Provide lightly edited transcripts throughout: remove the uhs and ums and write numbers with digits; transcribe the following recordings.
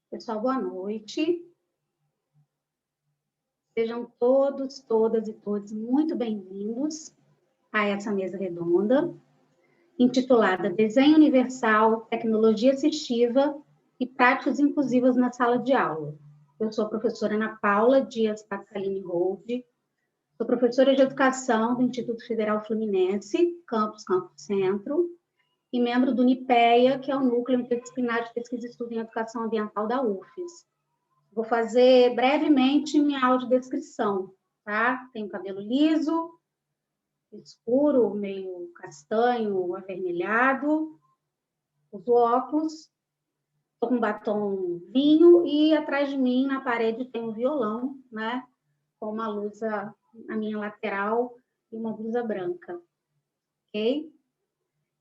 Pessoal, boa noite. Sejam todos, todas e todos muito bem-vindos a essa mesa redonda, intitulada Desenho Universal, Tecnologia Assistiva e Práticas Inclusivas na Sala de Aula. Eu sou a professora Ana Paula Dias Pascalini Hold, sou professora de Educação do Instituto Federal Fluminense, Campus Centro, e membro do NIPEA, que é o Núcleo Interdisciplinar de Pesquisa e Estudo em Educação Ambiental da UFES. Vou fazer brevemente minha audiodescrição, tá? Tenho cabelo liso, escuro, meio castanho, avermelhado, uso óculos, estou com batom vinho e atrás de mim, na parede, tem um violão, né? Com uma luz na minha lateral e uma blusa branca, ok?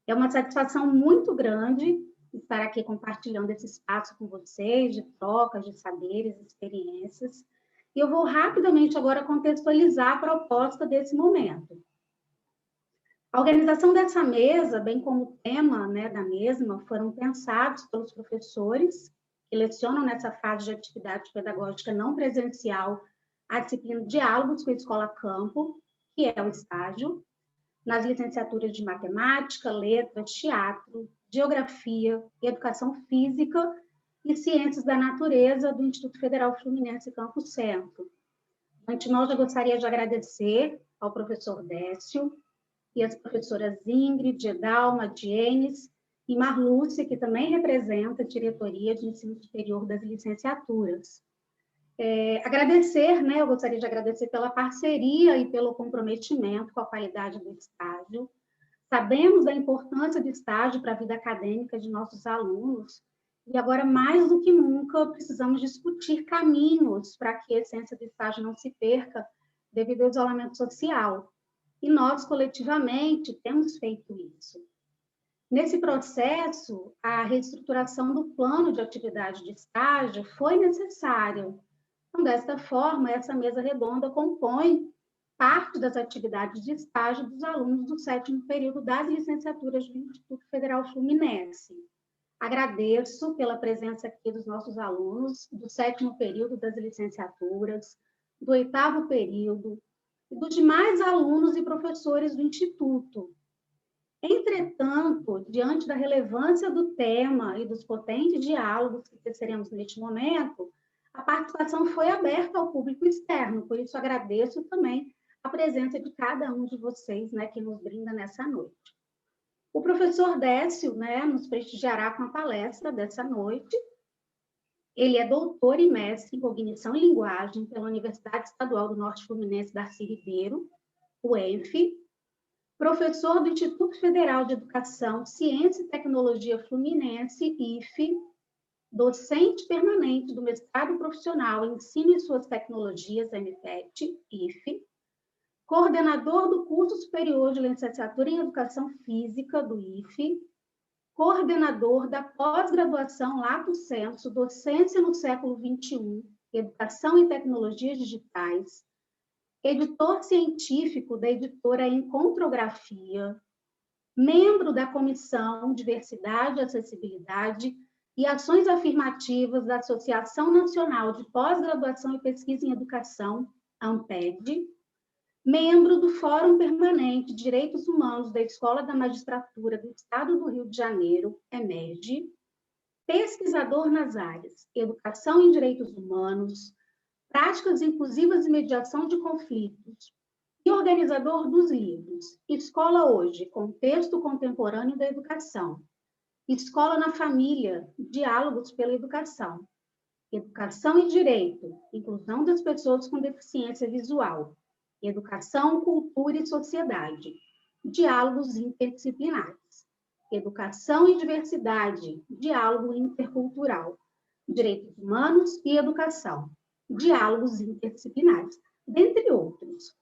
É uma satisfação muito grande estar aqui compartilhando esse espaço com vocês, de trocas de saberes, experiências. E eu vou rapidamente agora contextualizar a proposta desse momento. A organização dessa mesa, bem como o tema, né, da mesma, foram pensados pelos professores que lecionam nessa fase de atividade pedagógica não presencial a disciplina Diálogos com a Escola Campo, que é o estágio, nas licenciaturas de Matemática, Letras, Teatro, Geografia, Educação Física e Ciências da Natureza do Instituto Federal Fluminense Campus Centro. Antemão, já gostaria de agradecer ao professor Décio e às professoras Ingrid, Edalma, Dienes e Marlúcia, que também representa a diretoria de ensino superior das licenciaturas. Agradecer, né? Eu gostaria de agradecer pela parceria e pelo comprometimento com a qualidade do estágio. Sabemos da importância do estágio para a vida acadêmica de nossos alunos, e agora, mais do que nunca, precisamos discutir caminhos para que a essência do estágio não se perca devido ao isolamento social. E nós, coletivamente, temos feito isso. Nesse processo, a reestruturação do plano de atividade de estágio foi necessária. Então, desta forma, essa mesa redonda compõe parte das atividades de estágio dos alunos do 7º período das licenciaturas do Instituto Federal Fluminense. Agradeço pela presença aqui dos nossos alunos do 7º período das licenciaturas, do 8º período e dos demais alunos e professores do Instituto. Entretanto, diante da relevância do tema e dos potentes diálogos que teceremos neste momento, a participação foi aberta ao público externo, por isso agradeço também a presença de cada um de vocês, né, que nos brinda nessa noite. O professor Décio, né, nos prestigiará com a palestra dessa noite. Ele é doutor e mestre em Cognição e Linguagem pela Universidade Estadual do Norte Fluminense Darcy Ribeiro, UENF, professor do Instituto Federal de Educação, Ciência e Tecnologia Fluminense, IFE, docente permanente do mestrado profissional em Ensino e Suas Tecnologias, MPET, IFE, coordenador do curso superior de licenciatura em Educação Física, do IFE, coordenador da pós-graduação Lato Sensu, Docência no Século XXI, Educação e Tecnologias Digitais, editor científico da editora Encontrografia, membro da Comissão Diversidade, Acessibilidade e Ações Afirmativas da Associação Nacional de Pós-Graduação e Pesquisa em Educação, ANPED, membro do Fórum Permanente de Direitos Humanos da Escola da Magistratura do Estado do Rio de Janeiro, EMERGE, pesquisador nas áreas Educação em Direitos Humanos, Práticas Inclusivas e Mediação de Conflitos, e organizador dos livros Escola Hoje, Contexto Contemporâneo da Educação, Escola na Família, Diálogos pela Educação, Educação e Direito, Inclusão das Pessoas com Deficiência Visual, Educação, Cultura e Sociedade, Diálogos Interdisciplinares, Educação e Diversidade, Diálogo Intercultural, Direitos Humanos e Educação, Diálogos Interdisciplinares, dentre outros.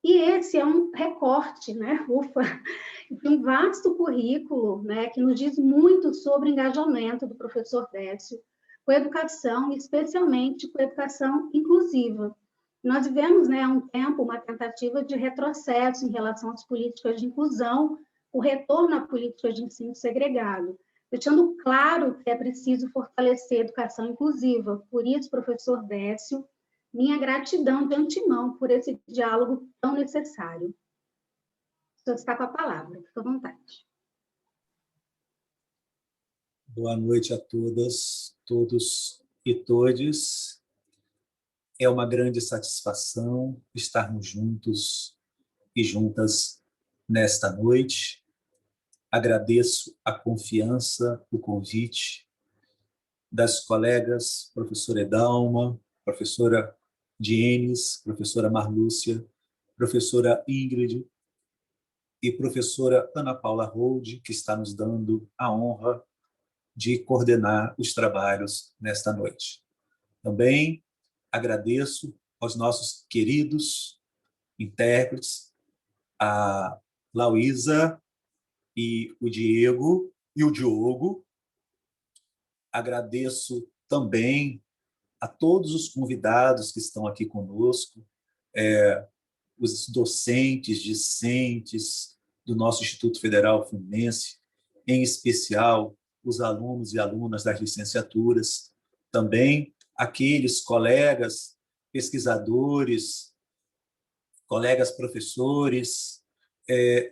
E esse é um recorte, né, de um vasto currículo, né, que nos diz muito sobre o engajamento do professor Décio com a educação, especialmente com a educação inclusiva. Nós vivemos, né, há um tempo uma tentativa de retrocesso em relação às políticas de inclusão, o retorno a políticas de ensino segregado. deixando claro que é preciso fortalecer a educação inclusiva. Por isso, professor Décio, minha gratidão de antemão por esse diálogo tão necessário. O senhor está com a palavra, fica à vontade. Boa noite a todas, todos e todes. É uma grande satisfação estarmos juntos e juntas nesta noite. Agradeço a confiança, o convite das colegas, professora Edalma, professora Dienes, professora Marlúcia, professora Ingrid e professora Ana Paula Rolde, que está nos dando a honra de coordenar os trabalhos nesta noite. Também agradeço aos nossos queridos intérpretes, a Lauísa e o Diogo. Agradeço também a todos os convidados que estão aqui conosco, os docentes, discentes do nosso Instituto Federal Fluminense, em especial os alunos e alunas das licenciaturas, também aqueles colegas pesquisadores, colegas professores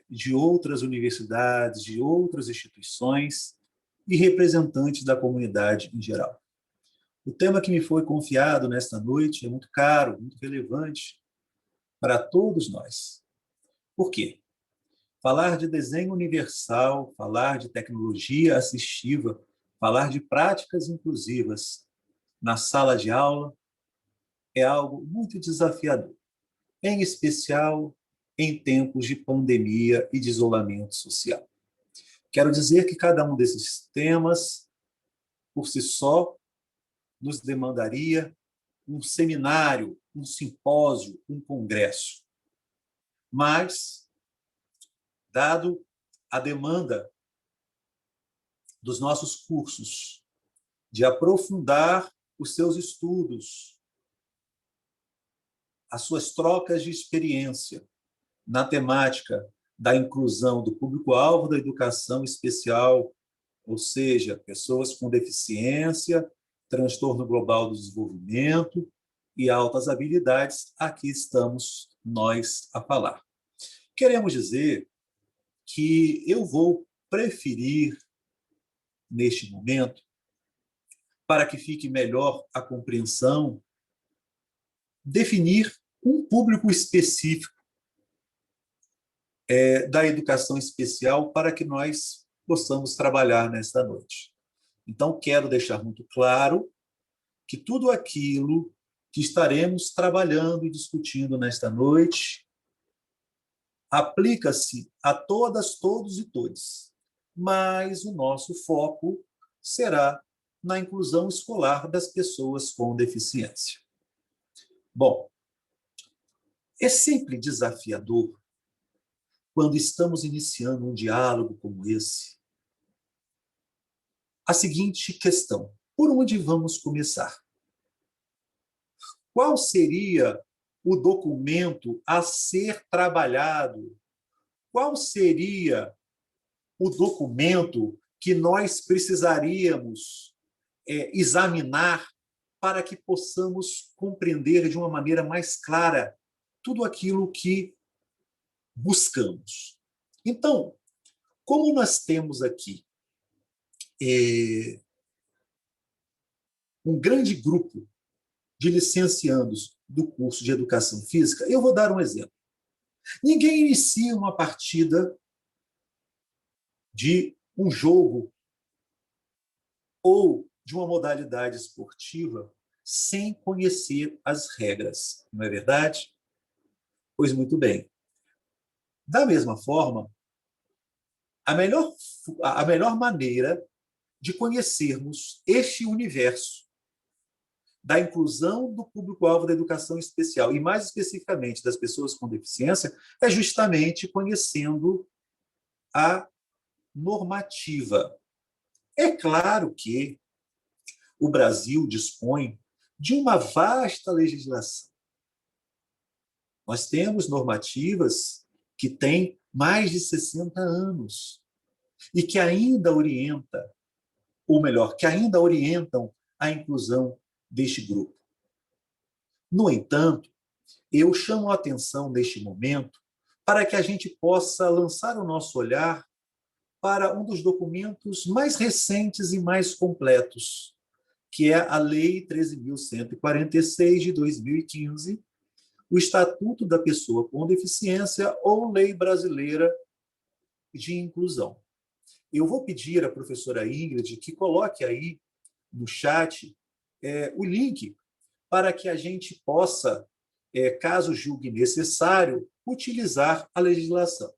de outras universidades, de outras instituições e representantes da comunidade em geral. O tema que me foi confiado nesta noite é muito caro, muito relevante para todos nós. Por quê? Falar de desenho universal, falar de tecnologia assistiva, falar de práticas inclusivas na sala de aula é algo muito desafiador, em especial em tempos de pandemia e de isolamento social. Quero dizer que cada um desses temas, por si só, nos demandaria um seminário, um simpósio, um congresso. Mas, dado a demanda dos nossos cursos de aprofundar os seus estudos, as suas trocas de experiência na temática da inclusão do público-alvo da educação especial, ou seja, pessoas com deficiência, transtorno global do desenvolvimento e altas habilidades, aqui estamos nós a falar. Queremos dizer que eu vou preferir, neste momento, para que fique melhor a compreensão, definir um público específico da educação especial para que nós possamos trabalhar nesta noite. Então, quero deixar muito claro que tudo aquilo que estaremos trabalhando e discutindo nesta noite aplica-se a todas, todos e todes, mas o nosso foco será na inclusão escolar das pessoas com deficiência. Bom, é sempre desafiador quando estamos iniciando um diálogo como esse, a seguinte questão: por onde vamos começar? Qual seria o documento a ser trabalhado? Qual seria o documento que nós precisaríamos examinar para que possamos compreender de uma maneira mais clara tudo aquilo que buscamos? Então, como nós temos aqui um grande grupo de licenciandos do curso de Educação Física, eu vou dar um exemplo. Ninguém inicia uma partida de um jogo ou de uma modalidade esportiva sem conhecer as regras, não é verdade? Pois muito bem. Da mesma forma, a melhor maneira de conhecermos este universo da inclusão do público-alvo da educação especial, e mais especificamente das pessoas com deficiência, é justamente conhecendo a normativa. É claro que o Brasil dispõe de uma vasta legislação. Nós temos normativas que têm mais de 60 anos e que ainda orienta ou melhor, que ainda orientam a inclusão deste grupo. No entanto, eu chamo a atenção neste momento para que a gente possa lançar o nosso olhar para um dos documentos mais recentes e mais completos, que é a Lei 13.146 de 2015, o Estatuto da Pessoa com Deficiência ou Lei Brasileira de Inclusão. Eu vou pedir à professora Ingrid que coloque aí no chat o link para que a gente possa, caso julgue necessário, utilizar a legislação.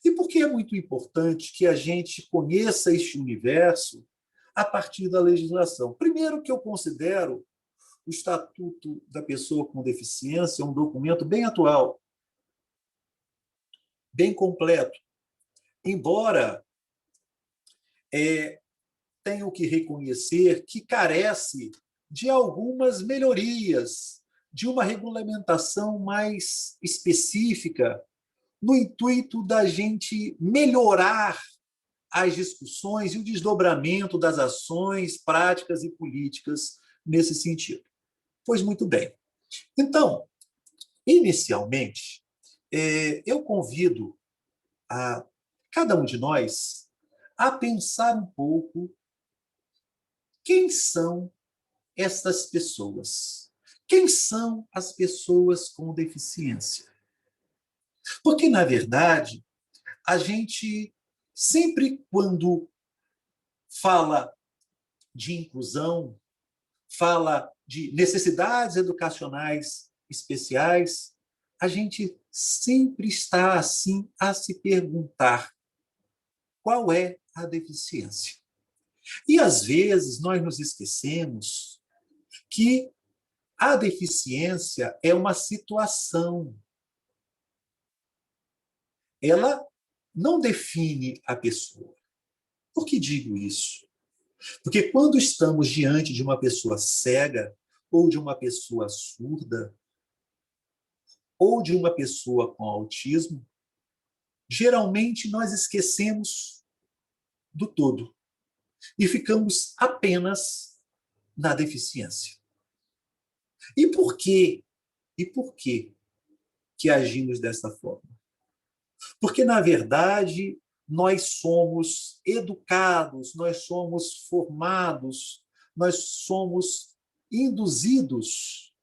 E por que é muito importante que a gente conheça este universo a partir da legislação? Primeiro, que eu considero o Estatuto da Pessoa com Deficiência um documento bem atual, bem completo, embora tenho que reconhecer que carece de algumas melhorias, de uma regulamentação mais específica, no intuito da gente melhorar as discussões e o desdobramento das ações, práticas e políticas nesse sentido. Pois muito bem. Então, inicialmente, eu convido a cada um de nós a pensar um pouco quem são estas pessoas. Quem são as pessoas com deficiência? Porque, na verdade, a gente sempre, quando fala de inclusão, fala de necessidades educacionais especiais, a gente sempre está, assim, a se perguntar qual é a deficiência. E, às vezes, nós nos esquecemos que a deficiência é uma situação. Ela não define a pessoa. Por que digo isso? Porque quando estamos diante de uma pessoa cega, ou de uma pessoa surda, ou de uma pessoa com autismo, geralmente nós esquecemos do todo e ficamos apenas na deficiência. E por quê? E por quê que agimos dessa forma? Porque, na verdade, nós somos educados, nós somos formados, nós somos induzidos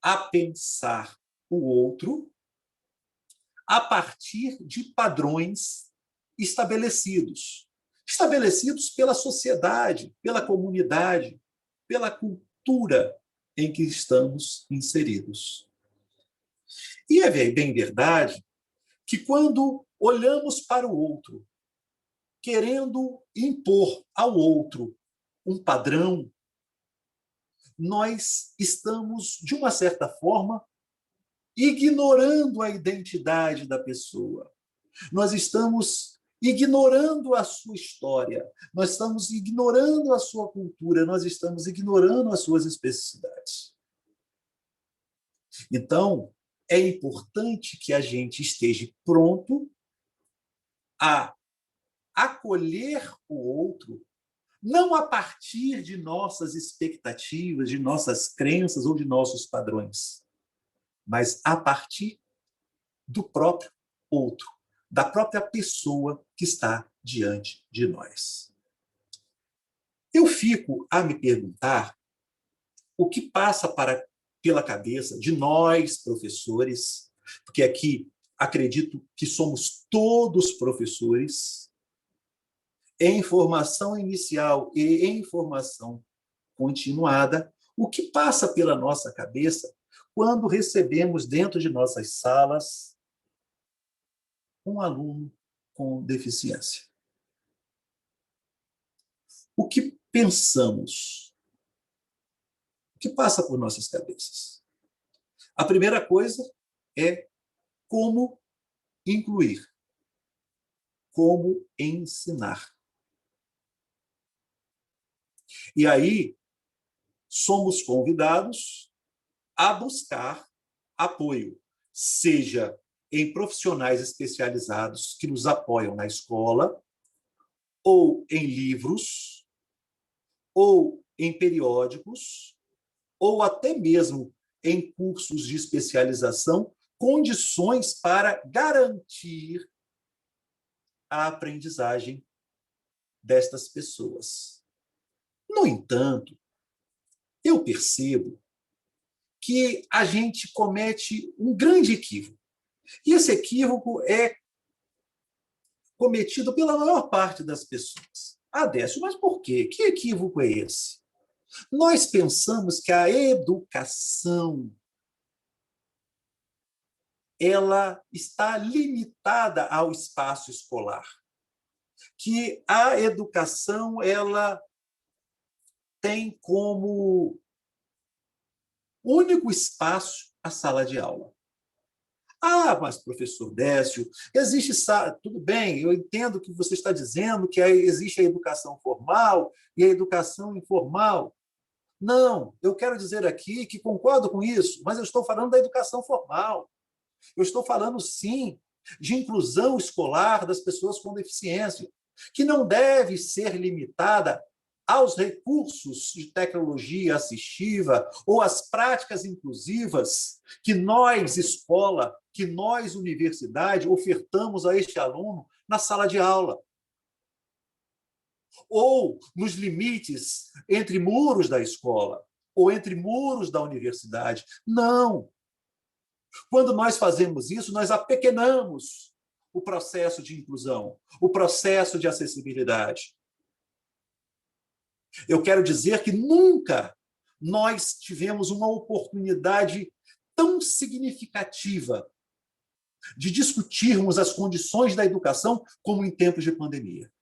a pensar o outro a partir de padrões estabelecidos. Estabelecidos pela sociedade, pela comunidade, pela cultura em que estamos inseridos. E é bem verdade que quando olhamos para o outro, querendo impor ao outro um padrão, nós estamos, de uma certa forma, ignorando a identidade da pessoa. Nós estamos ignorando a sua história, nós estamos ignorando a sua cultura, nós estamos ignorando as suas especificidades. Então, é importante que a gente esteja pronto a acolher o outro, não a partir de nossas expectativas, de nossas crenças ou de nossos padrões, mas a partir do próprio outro, da própria pessoa que está diante de nós. Eu fico a me perguntar o que passa pela cabeça de nós, professores, porque aqui acredito que somos todos professores, em formação inicial e em formação continuada, o que passa pela nossa cabeça quando recebemos dentro de nossas salas um aluno com deficiência. O que pensamos? O que passa por nossas cabeças? A primeira coisa é como incluir, como ensinar. E aí, somos convidados a buscar apoio, seja em profissionais especializados que nos apoiam na escola, ou em livros, ou em periódicos, ou até mesmo em cursos de especialização, condições para garantir a aprendizagem destas pessoas. No entanto, eu percebo que a gente comete um grande equívoco. E esse equívoco é cometido pela maior parte das pessoas. Décio, mas por quê? Que equívoco é esse? Nós pensamos que a educação ela está limitada ao espaço escolar, que a educação ela tem como único espaço a sala de aula. Mas, professor Décio, existe... Tudo bem, eu entendo que você está dizendo que existe a educação formal e a educação informal. Não, eu quero dizer aqui que concordo com isso, mas eu estou falando da educação formal. Eu estou falando, sim, de inclusão escolar das pessoas com deficiência, que não deve ser limitada aos recursos de tecnologia assistiva ou às práticas inclusivas que nós, escola, que nós, universidade, ofertamos a este aluno na sala de aula. Ou nos limites entre muros da escola, ou entre muros da universidade. Não. Quando nós fazemos isso, nós apequenamos o processo de inclusão, o processo de acessibilidade. Eu quero dizer que nunca nós tivemos uma oportunidade tão significativa de discutirmos as condições da educação como em tempos de pandemia.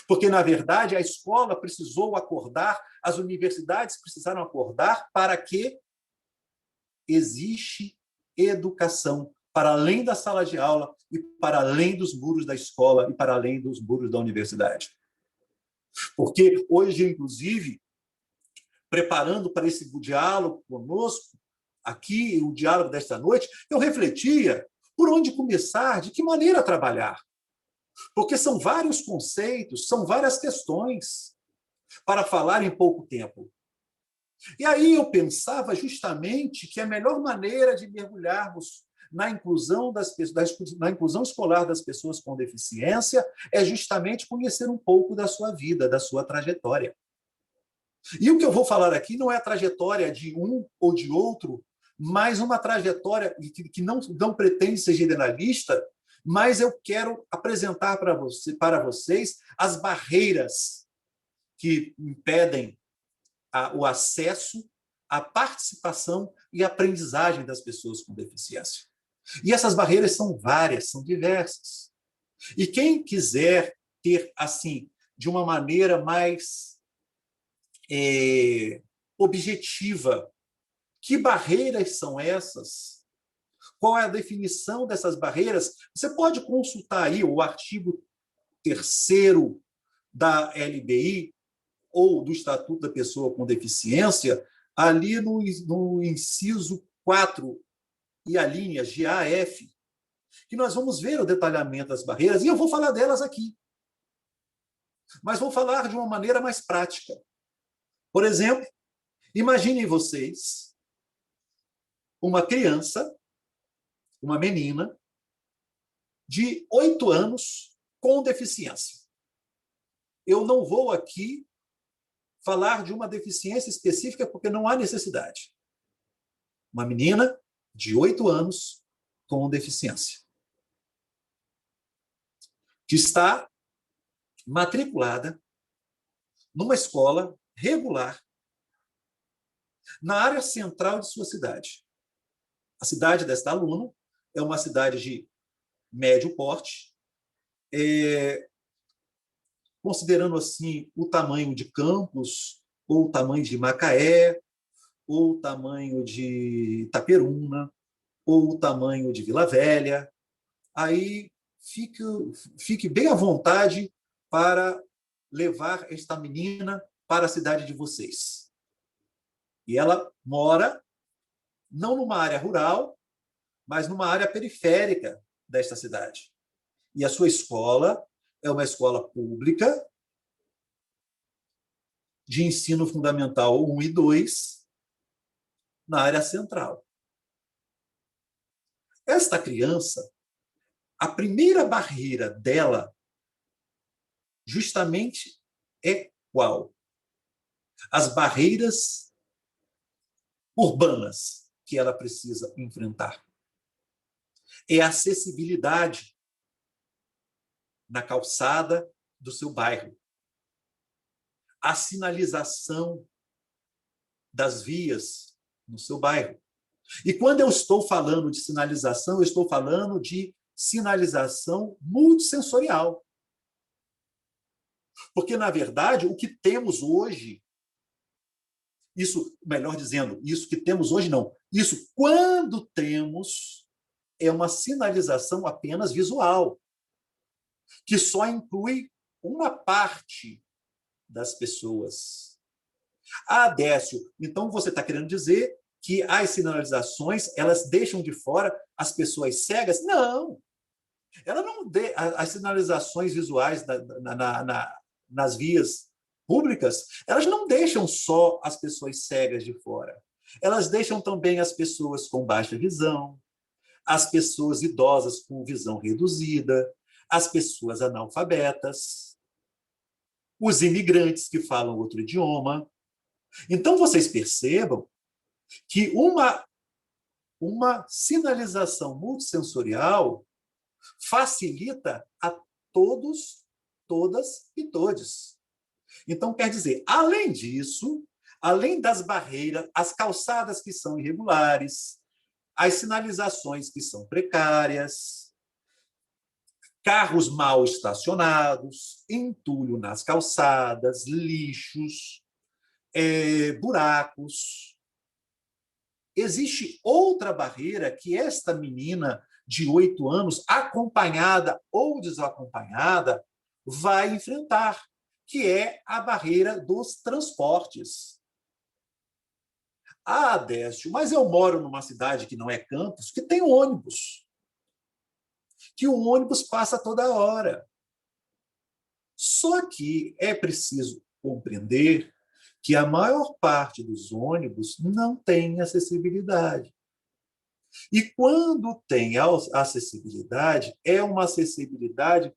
Porque, na verdade, a escola precisou acordar, as universidades precisaram acordar para que existe educação para além da sala de aula e para além dos muros da escola e para além dos muros da universidade. Porque hoje, inclusive, preparando para esse diálogo conosco, aqui, o diálogo desta noite, eu refletia por onde começar, de que maneira trabalhar. Porque são vários conceitos, são várias questões para falar em pouco tempo. E aí eu pensava justamente que a melhor maneira de mergulharmos na inclusão na inclusão escolar das pessoas com deficiência é justamente conhecer um pouco da sua vida, da sua trajetória. E o que eu vou falar aqui não é a trajetória de um ou de outro, mas uma trajetória que não pretende ser generalista, mas eu quero apresentar para vocês as barreiras que impedem o acesso, a participação e a aprendizagem das pessoas com deficiência. E essas barreiras são várias, são diversas. E quem quiser ter, assim, de uma maneira mais objetiva, que barreiras são essas? Qual é a definição dessas barreiras? Você pode consultar aí o artigo 3º da LBI, ou do Estatuto da Pessoa com Deficiência, ali no inciso 4 e a linha GAF, que nós vamos ver o detalhamento das barreiras, e eu vou falar delas aqui. Mas vou falar de uma maneira mais prática. Por exemplo, imaginem vocês uma criança, uma menina, de 8 anos com deficiência. Eu não vou aqui falar de uma deficiência específica porque não há necessidade. Uma menina de 8 anos com deficiência, que está matriculada numa escola regular na área central de sua cidade. A cidade desta aluna é uma cidade de médio porte, considerando assim o tamanho de Campos, ou o tamanho de Macaé, ou o tamanho de Itaperuna, ou o tamanho de Vila Velha. Aí fique bem à vontade para levar esta menina para a cidade de vocês. E ela mora não numa área rural, mas numa área periférica desta cidade. E a sua escola é uma escola pública de ensino fundamental 1 e 2 na área central. Esta criança, a primeira barreira dela justamente é qual? As barreiras urbanas que ela precisa enfrentar. É a acessibilidade na calçada do seu bairro. A sinalização das vias no seu bairro. E quando eu estou falando de sinalização, eu estou falando de sinalização multissensorial. Porque, na verdade, o que temos hoje, isso, melhor dizendo, isso que temos hoje não, isso quando temos é uma sinalização apenas visual, que só inclui uma parte das pessoas. Ah, Décio, então você está querendo dizer que as sinalizações elas deixam de fora as pessoas cegas? Não! Ela não as sinalizações visuais nas vias públicas, elas não deixam só as pessoas cegas de fora. Elas deixam também as pessoas com baixa visão, as pessoas idosas com visão reduzida, as pessoas analfabetas, os imigrantes que falam outro idioma. Então, vocês percebam que uma sinalização multissensorial facilita a todos, todas e todes. Então, quer dizer, além disso, além das barreiras, as calçadas que são irregulares, as sinalizações que são precárias, carros mal estacionados, entulho nas calçadas, lixos, buracos. Existe outra barreira que esta menina de 8 anos, acompanhada ou desacompanhada, vai enfrentar, que é a barreira dos transportes. Ah, Décio, mas eu moro numa cidade que não é campus, que tem ônibus. Que o ônibus passa toda hora. Só que é preciso compreender que a maior parte dos ônibus não tem acessibilidade. E quando tem acessibilidade, é uma acessibilidade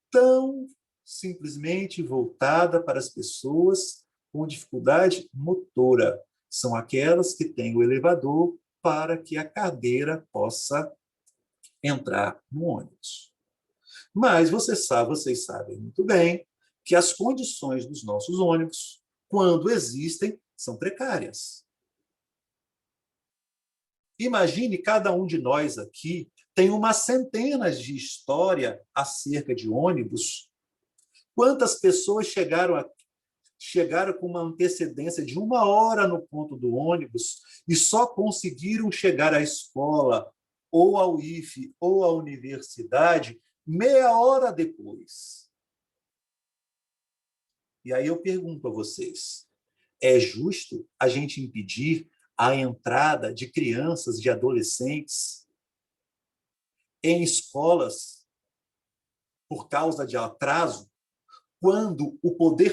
tão simplesmente voltada para as pessoas com dificuldade motora. São aquelas que têm o elevador para que a cadeira possa entrar no ônibus. Mas vocês sabem muito bem que as condições dos nossos ônibus, quando existem, são precárias. Imagine cada um de nós aqui tem umas centenas de histórias acerca de ônibus. Quantas pessoas chegaram com uma antecedência de 1 hora no ponto do ônibus e só conseguiram chegar à escola, ou ao IFE, ou à universidade, meia hora depois. E aí eu pergunto a vocês, é justo a gente impedir a entrada de crianças, de adolescentes em escolas por causa de atraso, quando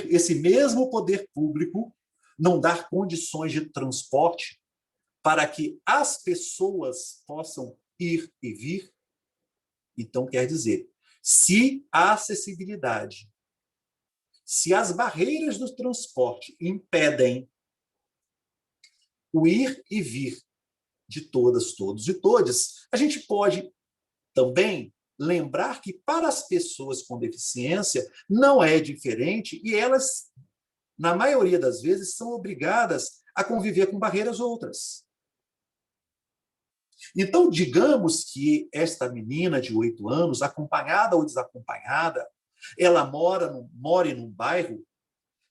esse mesmo poder público não dá condições de transporte para que as pessoas possam ir e vir? Então, quer dizer, se a acessibilidade, se as barreiras do transporte impedem o ir e vir de todas, todos e todes, a gente pode também lembrar que para as pessoas com deficiência não é diferente e elas, na maioria das vezes, são obrigadas a conviver com barreiras outras. Então, digamos que esta menina de 8 anos, acompanhada ou desacompanhada, ela mora em um bairro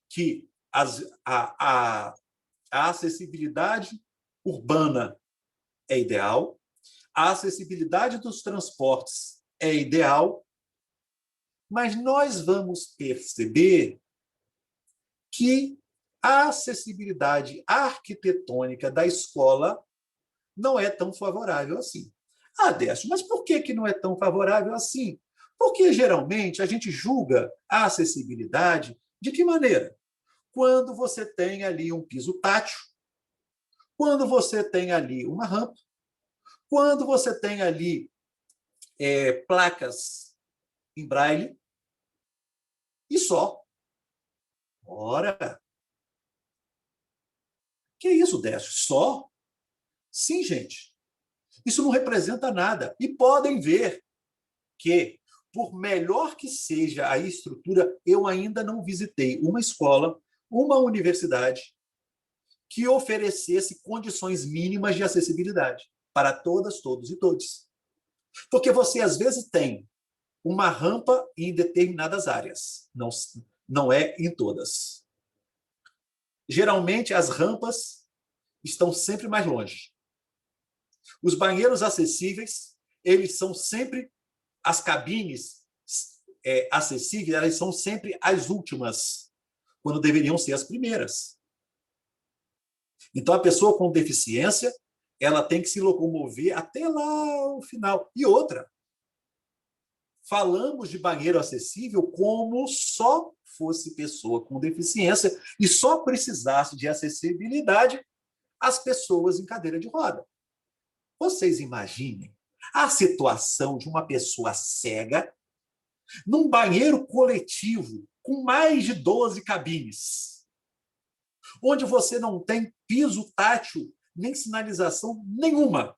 que a acessibilidade urbana é ideal, a acessibilidade dos transportes é ideal, mas nós vamos perceber que a acessibilidade arquitetônica da escola não é tão favorável assim. Ah, Décio, mas por que não é tão favorável assim? Porque, geralmente, a gente julga a acessibilidade de que maneira? quando você tem ali um piso tátil, quando você tem ali uma rampa, quando você tem ali placas em braille, e só. Ora, que isso, Décio? Só? Sim, gente. Isso não representa nada. E podem ver que, por melhor que seja a estrutura, eu ainda não visitei uma escola, uma universidade que oferecesse condições mínimas de acessibilidade para todas, todos e todes. Porque você, às vezes, tem uma rampa em determinadas áreas, não é em todas. Geralmente, as rampas estão sempre mais longe. Os banheiros acessíveis, eles são sempre, as cabines acessíveis, elas são sempre as últimas, quando deveriam ser as primeiras. Então, a pessoa com deficiência, ela tem que se locomover até lá o final. E outra, falamos de banheiro acessível como só fosse pessoa com deficiência e só precisasse de acessibilidade as pessoas em cadeira de roda. Vocês imaginem a situação de uma pessoa cega num banheiro coletivo com mais de 12 cabines, onde você não tem piso tátil nem sinalização nenhuma.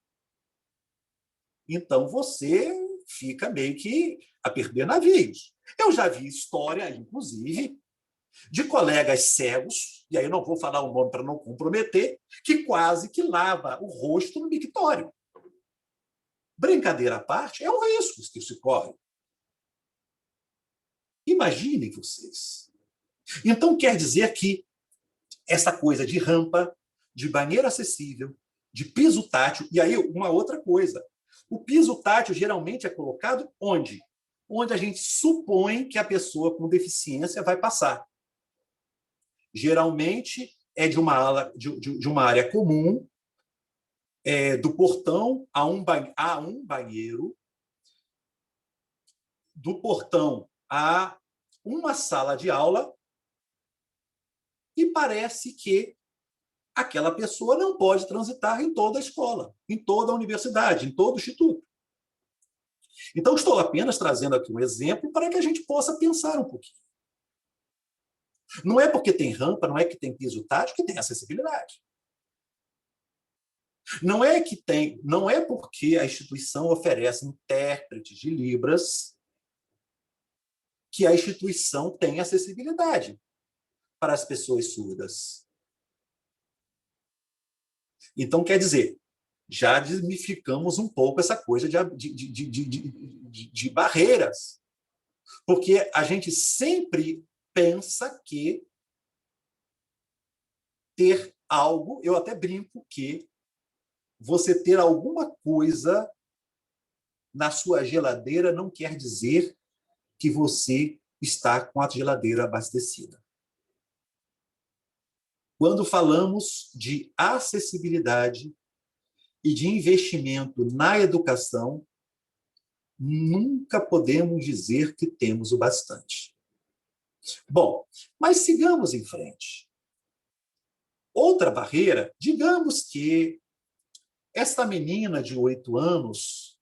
Então, você fica meio que a perder navios. Eu já vi história, inclusive, de colegas cegos, e aí eu não vou falar o nome para não comprometer, que quase que lava o rosto no mictório. Brincadeira à parte, é um risco que se corre. Imaginem vocês. Então, quer dizer que essa coisa de rampa, de banheiro acessível, de piso tátil, e aí uma outra coisa, o piso tátil geralmente é colocado onde? Onde a gente supõe que a pessoa com deficiência vai passar. Geralmente é de uma área comum, do portão a um banheiro, do portão a uma sala de aula, e parece que aquela pessoa não pode transitar em toda a escola, em toda a universidade, em todo o instituto. Então, estou apenas trazendo aqui um exemplo para que a gente possa pensar um pouquinho. Não é porque tem rampa, não é que tem piso tátil que tem acessibilidade. Não é porque a instituição oferece intérpretes de Libras que a instituição tem acessibilidade para as pessoas surdas. Então, quer dizer, já desmistificamos um pouco essa coisa de barreiras. Porque a gente sempre pensa que ter algo, eu até brinco que você ter alguma coisa na sua geladeira não quer dizer que você está com a geladeira abastecida. Quando falamos de acessibilidade e de investimento na educação, nunca podemos dizer que temos o bastante. Bom, mas sigamos em frente. Outra barreira, digamos que esta menina de 8 anos,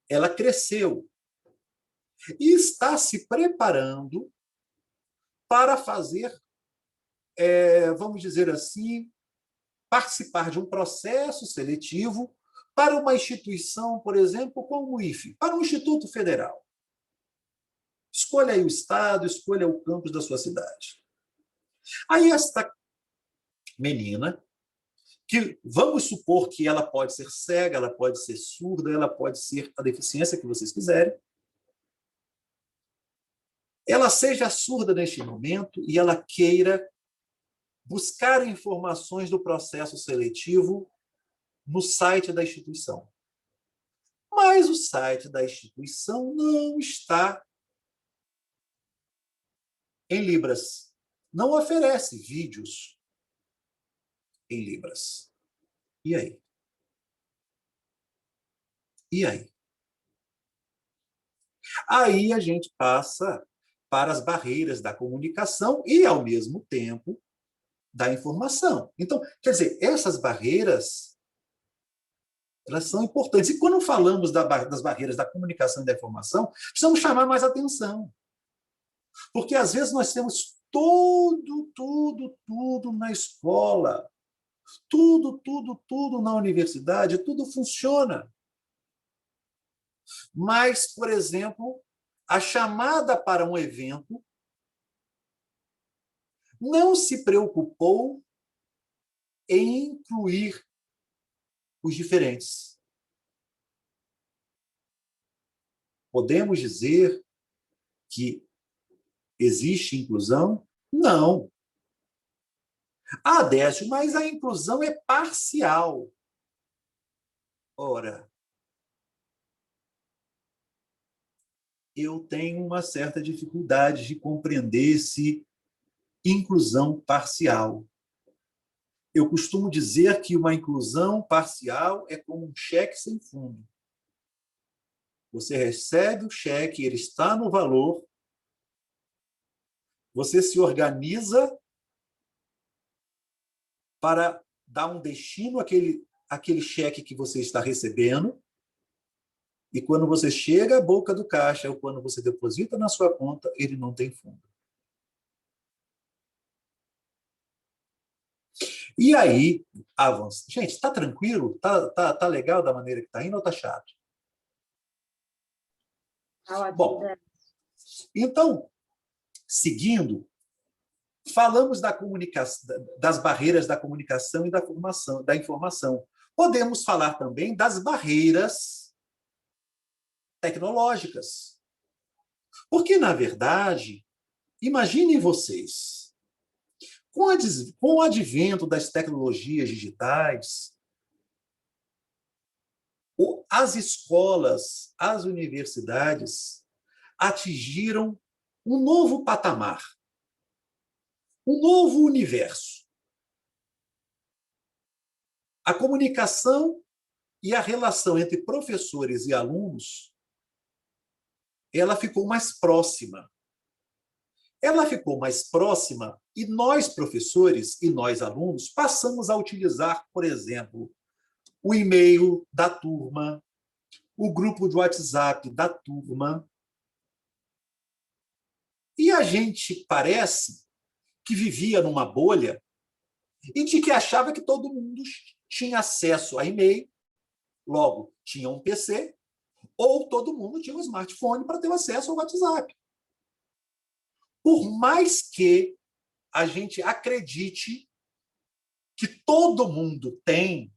ela cresceu e está se preparando para fazer, vamos dizer assim, participar de um processo seletivo para uma instituição, por exemplo, como o IFE, para um Instituto Federal. Escolha aí o estado, escolha o campus da sua cidade. Aí esta menina, que vamos supor que ela pode ser cega, ela pode ser surda, ela pode ser a deficiência que vocês quiserem, ela seja surda neste momento e ela queira buscar informações do processo seletivo no site da instituição. Mas o site da instituição não está em Libras. Não oferece vídeos em Libras. E aí? E aí? Aí a gente passa para as barreiras da comunicação e, ao mesmo tempo, da informação. Então, quer dizer, essas barreiras, elas são importantes. E quando falamos das barreiras da comunicação e da informação, precisamos chamar mais atenção. Porque, às vezes, nós temos tudo na escola, tudo na universidade, tudo funciona. Mas, por exemplo, a chamada para um evento não se preocupou em incluir os diferentes. Podemos dizer que existe inclusão? Não. Décio, mas a inclusão é parcial. Ora, eu tenho uma certa dificuldade de compreender esse inclusão parcial. Eu costumo dizer que uma inclusão parcial é como um cheque sem fundo. Você recebe o cheque, ele está no valor, você se organiza para dar um destino àquele cheque que você está recebendo, e quando você chega à boca do caixa, ou quando você deposita na sua conta, ele não tem fundo. E aí, avança. Gente, está tranquilo? Tá legal da maneira que está indo ou está chato? Bom, então, seguindo, falamos das barreiras da comunicação e da informação. Podemos falar também das barreiras tecnológicas. Porque, na verdade, imaginem vocês, com o advento das tecnologias digitais, as escolas, as universidades atingiram um novo patamar, um novo universo. A comunicação e a relação entre professores e alunos, ela ficou mais próxima. Ela ficou mais próxima e nós, professores e nós, alunos, passamos a utilizar, por exemplo, o e-mail da turma, o grupo de WhatsApp da turma. E a gente parece que vivia numa bolha e de que achava que todo mundo tinha acesso a e-mail, logo tinha um PC, ou todo mundo tinha um smartphone para ter acesso ao WhatsApp. Por mais que a gente acredite que todo mundo tem,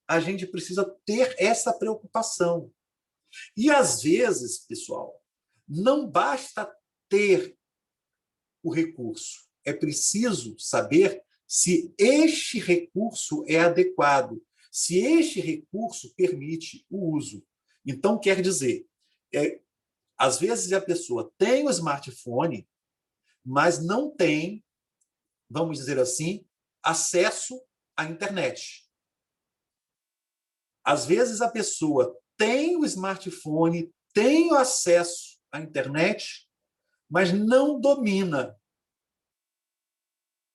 a gente precisa ter essa preocupação. E, às vezes, pessoal, não basta ter o recurso. É preciso saber se este recurso é adequado, se este recurso permite o uso. Então, quer dizer, às vezes a pessoa tem o smartphone, mas não tem, vamos dizer assim, acesso à internet. Às vezes a pessoa tem o smartphone, tem o acesso à internet, mas não domina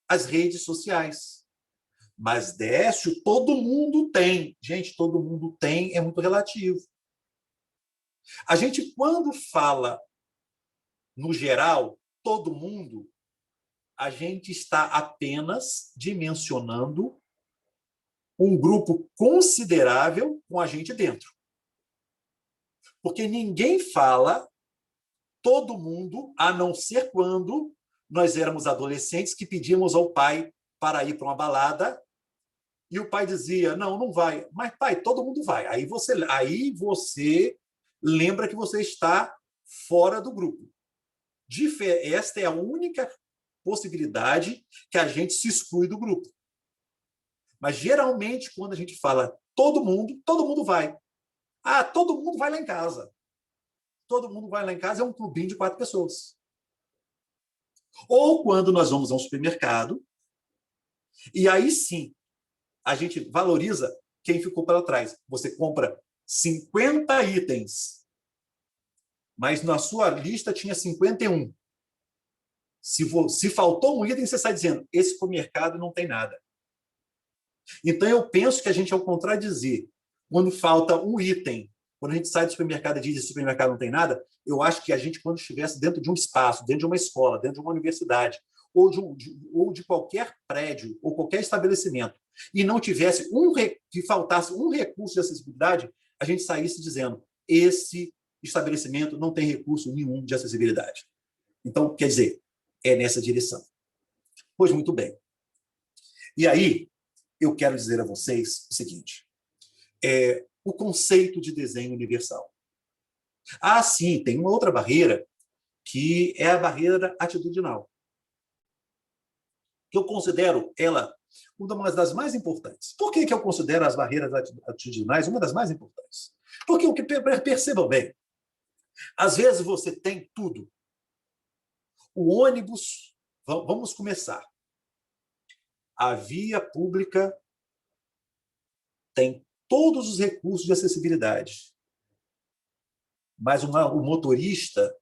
as redes sociais. Mas, Décio, todo mundo tem. Gente, todo mundo tem, é muito relativo. A gente, quando fala no geral, todo mundo, a gente está apenas dimensionando um grupo considerável com a gente dentro. Porque ninguém fala todo mundo, a não ser quando nós éramos adolescentes que pedíamos ao pai para ir para uma balada e o pai dizia, não vai. Mas, pai, todo mundo vai. Aí você lembra que você está fora do grupo. Esta é a única possibilidade que a gente se exclui do grupo. Mas, geralmente, quando a gente fala todo mundo vai. Todo mundo vai lá em casa. Todo mundo vai lá em casa é um clubinho de 4 pessoas. Ou quando nós vamos a um supermercado, e aí sim, a gente valoriza quem ficou para trás. Você compra 50 itens, mas na sua lista tinha 51. Se faltou um item, você sai dizendo, esse supermercado não tem nada. Então, eu penso que a gente, ao contrário de dizer, quando falta um item, quando a gente sai do supermercado e diz que esse supermercado não tem nada, eu acho que a gente, quando estivesse dentro de um espaço, dentro de uma escola, dentro de uma universidade, ou de qualquer prédio, ou qualquer estabelecimento, e não tivesse que faltasse um recurso de acessibilidade, a gente saísse dizendo, esse estabelecimento não tem recurso nenhum de acessibilidade. Então, quer dizer, é nessa direção. Pois muito bem. E aí, eu quero dizer a vocês o seguinte, o conceito de desenho universal. Ah, sim, tem uma outra barreira, que é a barreira atitudinal, que eu considero ela uma das mais importantes. Por que eu considero as barreiras atitudinais uma das mais importantes? Porque o que percebam bem, às vezes você tem tudo. O ônibus, vamos começar. A via pública tem todos os recursos de acessibilidade, mas o motorista,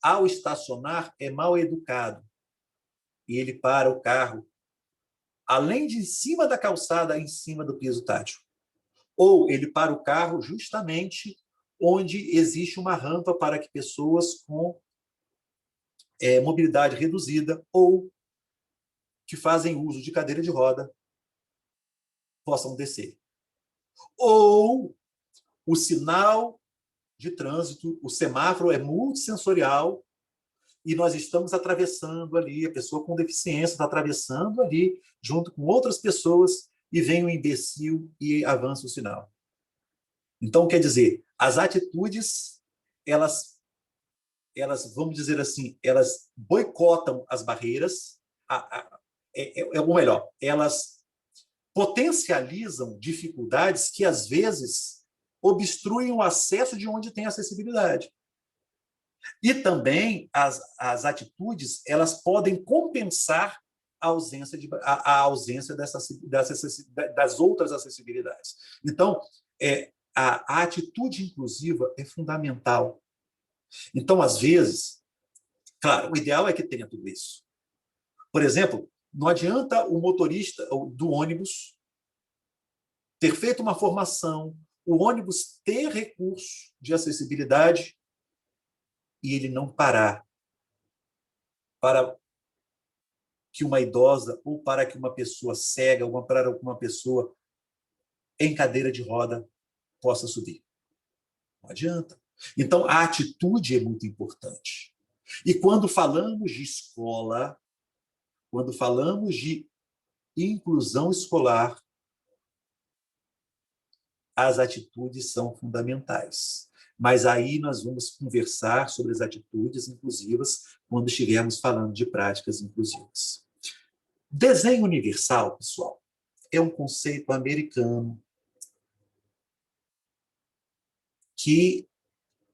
ao estacionar, é mal educado e ele para o carro, além de em cima da calçada, em cima do piso tátil. Ou ele para o carro justamente onde existe uma rampa para que pessoas com mobilidade reduzida ou que fazem uso de cadeira de roda possam descer. Ou o sinal de trânsito, o semáforo é multissensorial e nós estamos atravessando ali, a pessoa com deficiência está atravessando ali, junto com outras pessoas, e vem um imbecil e avança o sinal. Então, quer dizer, as atitudes, elas vamos dizer assim, elas boicotam as barreiras, ou melhor, elas potencializam dificuldades que, às vezes, obstruem o acesso de onde tem acessibilidade. E também as atitudes, elas podem compensar a ausência das outras acessibilidades. Então, a atitude inclusiva é fundamental. Então, às vezes, claro, o ideal é que tenha tudo isso. Por exemplo, não adianta o motorista do ônibus ter feito uma formação, o ônibus ter recurso de acessibilidade e ele não parar para que uma idosa ou para que uma pessoa cega ou para que uma pessoa em cadeira de roda possa subir. Não adianta. Então, a atitude é muito importante. E quando falamos de escola, quando falamos de inclusão escolar, as atitudes são fundamentais. Mas aí nós vamos conversar sobre as atitudes inclusivas quando estivermos falando de práticas inclusivas. Desenho universal, pessoal, é um conceito americano que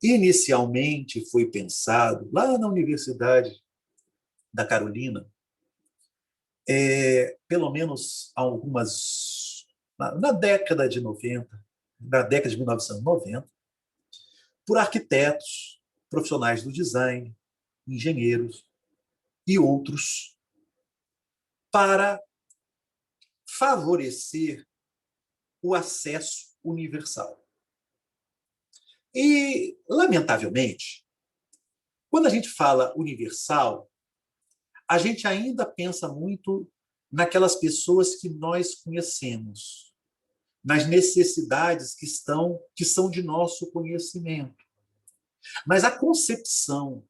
inicialmente foi pensado lá na Universidade da Carolina, pelo menos na década de 90, na década de 1990, por arquitetos, profissionais do design, engenheiros e outros, para favorecer o acesso universal. E, lamentavelmente, quando a gente fala universal, a gente ainda pensa muito naquelas pessoas que nós conhecemos, nas necessidades que são de nosso conhecimento. Mas a concepção,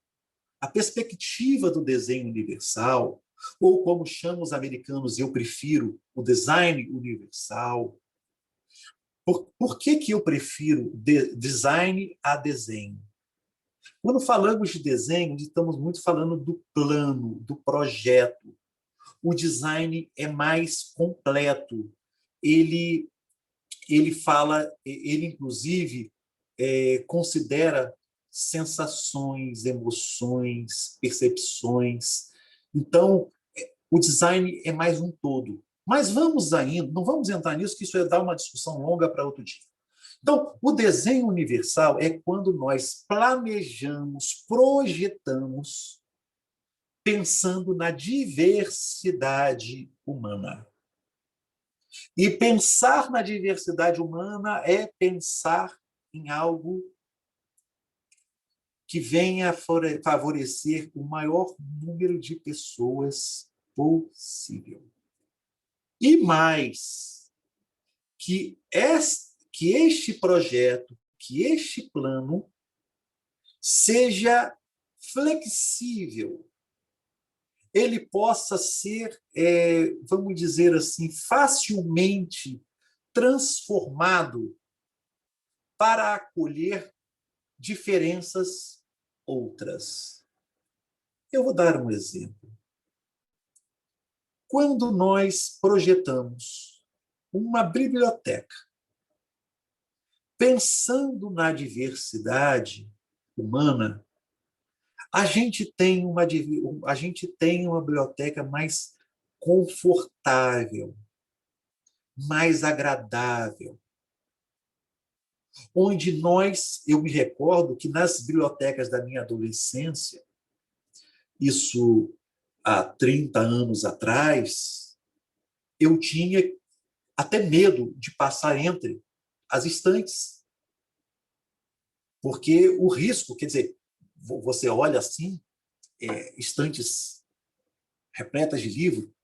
a perspectiva do desenho universal, ou como chamam os americanos, eu prefiro o design universal. Por que eu prefiro design a desenho? Quando falamos de desenho, estamos muito falando do plano, do projeto. O design é mais completo. Ele inclusive, considera sensações, emoções, percepções. Então, o design é mais um todo. Mas não vamos entrar nisso, que isso ia dar uma discussão longa para outro dia. Então, o desenho universal é quando nós planejamos, projetamos pensando na diversidade humana. E pensar na diversidade humana é pensar em algo que venha favorecer o maior número de pessoas possível. E mais, que este projeto, que este plano seja flexível, ele possa ser, vamos dizer assim, facilmente transformado para acolher diferenças outras. Eu vou dar um exemplo. Quando nós projetamos uma biblioteca, pensando na diversidade humana, a gente tem uma biblioteca mais confortável, mais agradável, onde eu me recordo que nas bibliotecas da minha adolescência, isso há 30 anos atrás, eu tinha até medo de passar entre as estantes, porque o risco, quer dizer, você olha assim, estantes repletas de livro,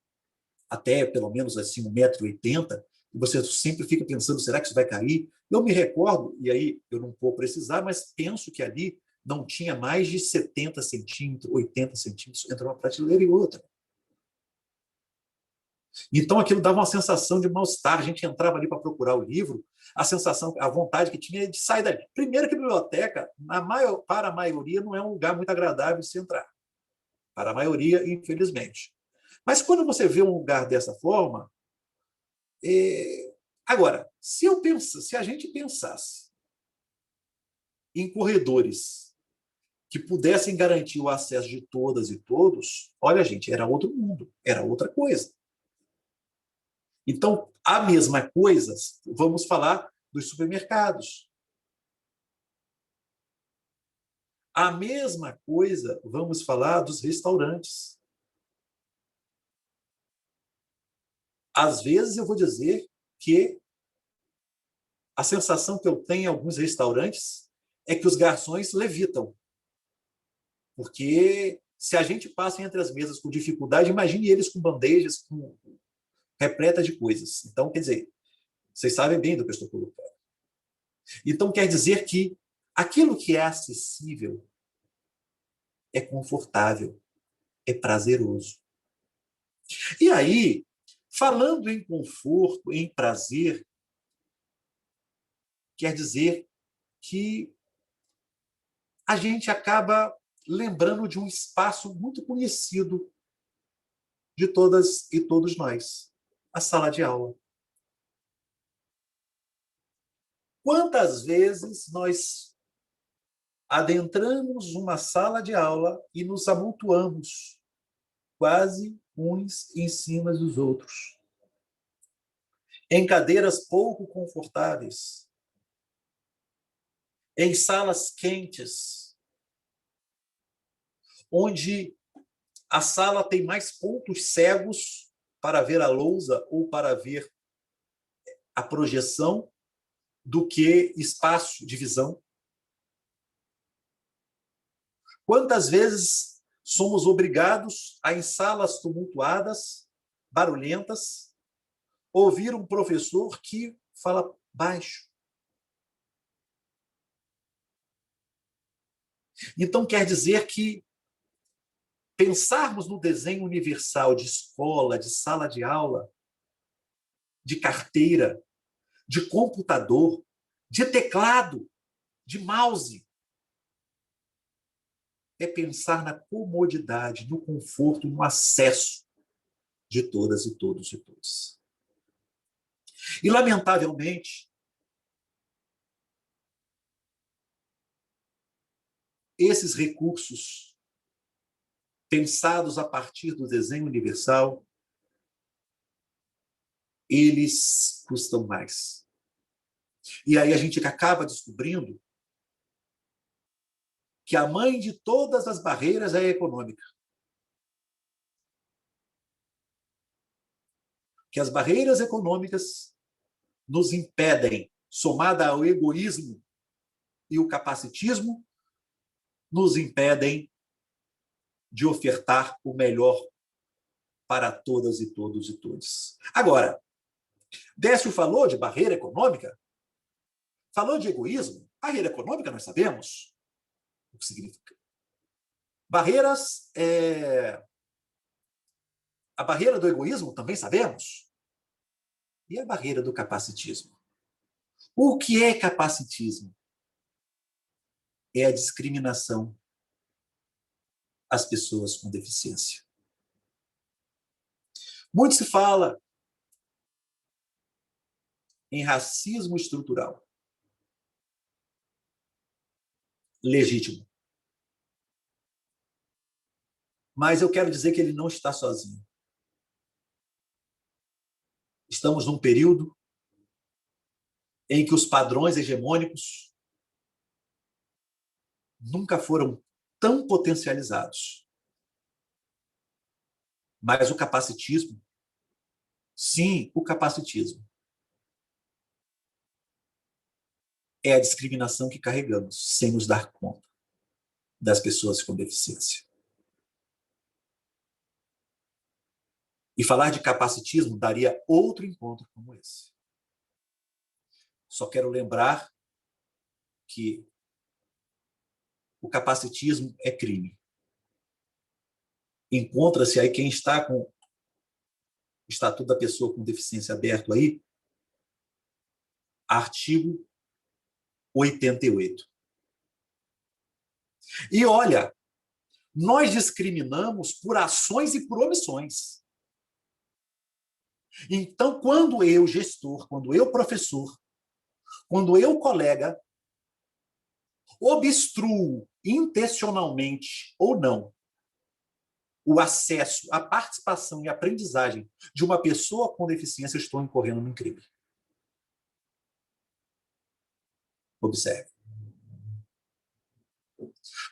até pelo menos assim 1,80 m, e você sempre fica pensando, será que isso vai cair? Eu me recordo, e aí eu não vou precisar, mas penso que ali não tinha mais de 70 centímetros, 80 centímetros entre uma prateleira e outra. Então aquilo dava uma sensação de mal-estar. A gente entrava ali para procurar o livro, a vontade que tinha de sair dali. Primeiro que a biblioteca, para a maioria, não é um lugar muito agradável de se entrar. Para a maioria, infelizmente. Mas quando você vê um lugar dessa forma, agora, se a gente pensasse em corredores que pudessem garantir o acesso de todas e todos, olha, gente, era outro mundo, era outra coisa. Então, a mesma coisa, vamos falar dos supermercados. A mesma coisa, vamos falar dos restaurantes. Às vezes, eu vou dizer que a sensação que eu tenho em alguns restaurantes é que os garçons levitam. Porque se a gente passa entre as mesas com dificuldade, imagine eles com bandejas repletas de coisas. Então, quer dizer, vocês sabem bem do que eu estou colocando. Então, quer dizer que aquilo que é acessível é confortável, é prazeroso. E aí, falando em conforto, em prazer, quer dizer que a gente acaba lembrando de um espaço muito conhecido de todas e todos nós, a sala de aula. Quantas vezes nós adentramos uma sala de aula e nos amontoamos, quase uns em cima dos outros, em cadeiras pouco confortáveis, em salas quentes, onde a sala tem mais pontos cegos para ver a lousa ou para ver a projeção do que espaço de visão. Quantas vezes somos obrigados a, em salas tumultuadas, barulhentas, ouvir um professor que fala baixo. Então, quer dizer que pensarmos no desenho universal de escola, de sala de aula, de carteira, de computador, de teclado, de mouse, é pensar na comodidade, no conforto, no acesso de todas e todos e todos. E, lamentavelmente, esses recursos pensados a partir do desenho universal, eles custam mais. E aí a gente acaba descobrindo que a mãe de todas as barreiras é econômica. que as barreiras econômicas nos impedem, somada ao egoísmo e o capacitismo, nos impedem de ofertar o melhor para todas e todos e todos. Agora, Décio falou de barreira econômica, falou de egoísmo. Barreira econômica nós sabemos o que significa. Barreiras, a barreira do egoísmo também sabemos. E a barreira do capacitismo? O que é capacitismo? É a discriminação às pessoas com deficiência. Muito se fala em racismo estrutural. Legítimo. Mas eu quero dizer que ele não está sozinho. Estamos num período em que os padrões hegemônicos nunca foram tão potencializados. Mas o capacitismo, sim, o capacitismo, é a discriminação que carregamos sem nos dar conta das pessoas com deficiência. E falar de capacitismo daria outro encontro como esse. Só quero lembrar que o capacitismo é crime. Encontra-se aí quem está com o Estatuto da Pessoa com Deficiência aberto aí, artigo 88. E olha, nós discriminamos por ações e por omissões. Então, quando eu, gestor, quando eu, professor, quando eu, colega, obstruo intencionalmente ou não o acesso, a participação e a aprendizagem de uma pessoa com deficiência, eu estou incorrendo num crime. Observe.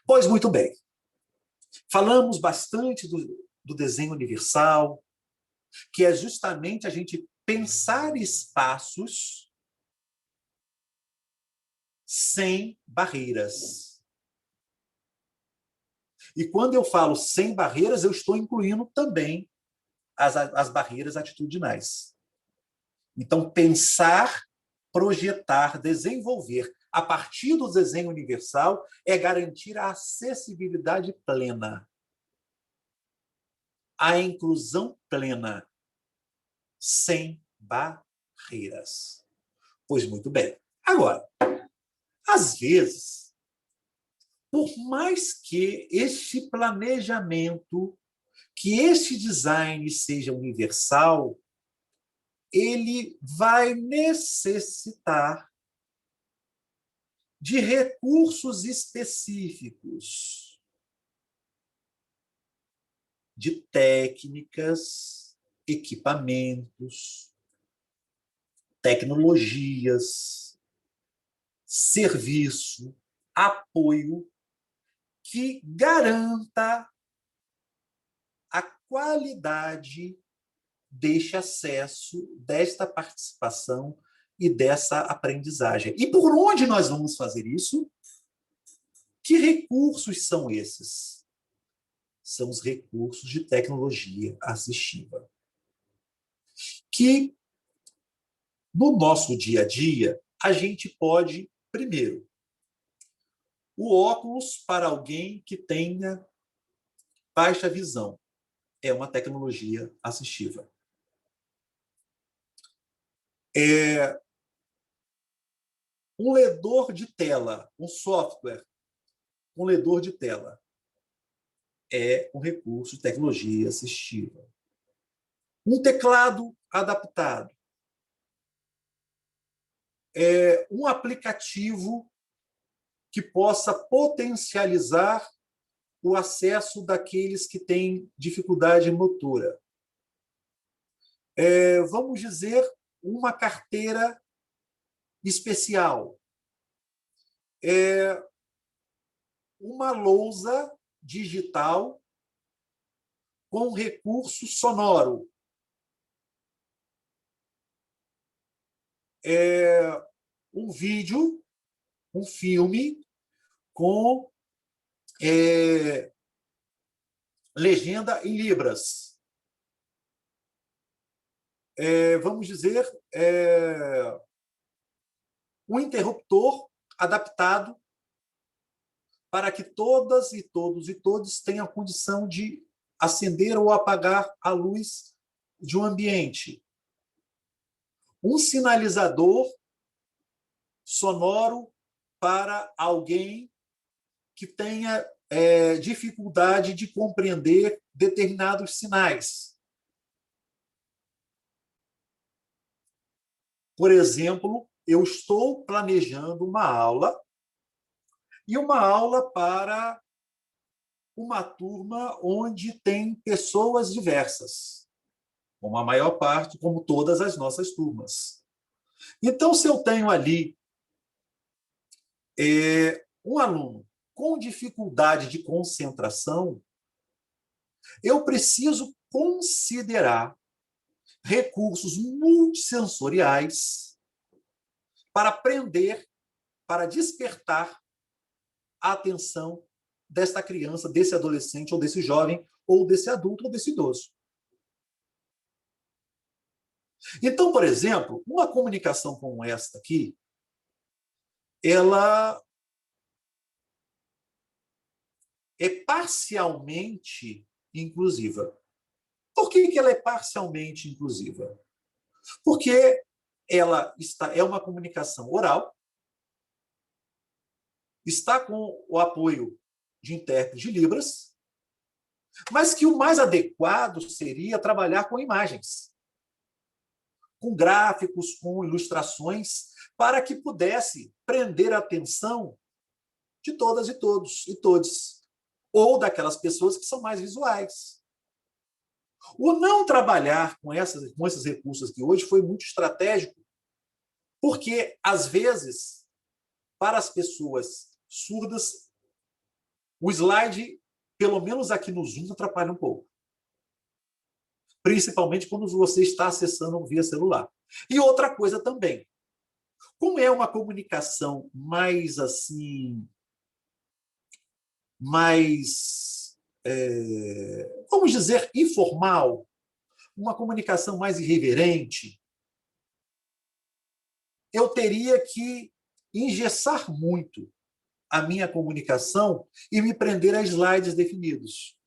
Pois muito bem. Falamos bastante do desenho universal, que é justamente a gente pensar espaços sem barreiras. E quando eu falo sem barreiras, eu estou incluindo também as barreiras atitudinais. Então, pensar, projetar, desenvolver a partir do desenho universal é garantir a acessibilidade plena, a inclusão plena, sem barreiras. Pois muito bem. Agora, às vezes, por mais que este planejamento, que este design seja universal, ele vai necessitar de recursos específicos, de técnicas, equipamentos, tecnologias, serviço, apoio que garanta a qualidade deste acesso, desta participação e dessa aprendizagem. E por onde nós vamos fazer isso? Que recursos são esses? São os recursos de tecnologia assistiva. Que, no nosso dia a dia, a gente pode, primeiro, o óculos para alguém que tenha baixa visão é uma tecnologia assistiva. Um ledor de tela, um software, um ledor de tela, é um recurso de tecnologia assistiva. Um teclado adaptado, é um aplicativo que possa potencializar o acesso daqueles que têm dificuldade motora. Vamos dizer, uma carteira especial. Uma lousa digital com recurso sonoro. um vídeo, um filme com legenda em libras. Vamos dizer, um interruptor adaptado para que todas e todos e todos tenham a condição de acender ou apagar a luz de um ambiente. Um sinalizador sonoro para alguém que tenha dificuldade de compreender determinados sinais. Por exemplo, eu estou planejando uma aula, e uma aula para uma turma onde tem pessoas diversas, como a maior parte, como todas as nossas turmas. Então, se eu tenho ali um aluno com dificuldade de concentração, eu preciso considerar recursos multissensoriais para aprender, para despertar a atenção desta criança, desse adolescente, ou desse jovem, ou desse adulto, ou desse idoso. Então, por exemplo, uma comunicação como esta aqui, ela é parcialmente inclusiva. Por que ela é parcialmente inclusiva? Porque ela é uma comunicação oral, está com o apoio de intérprete de Libras, mas que o mais adequado seria trabalhar com imagens, com gráficos, com ilustrações, para que pudesse prender a atenção de todas e todos e todes, ou daquelas pessoas que são mais visuais. O não trabalhar com esses recursos aqui hoje foi muito estratégico, porque, às vezes, para as pessoas surdas, o slide, pelo menos aqui no Zoom, atrapalha um pouco. Principalmente quando você está acessando via celular. E outra coisa também, como é uma comunicação mais assim, vamos dizer, informal, uma comunicação mais irreverente, eu teria que engessar muito a minha comunicação e me prender a slides definidos.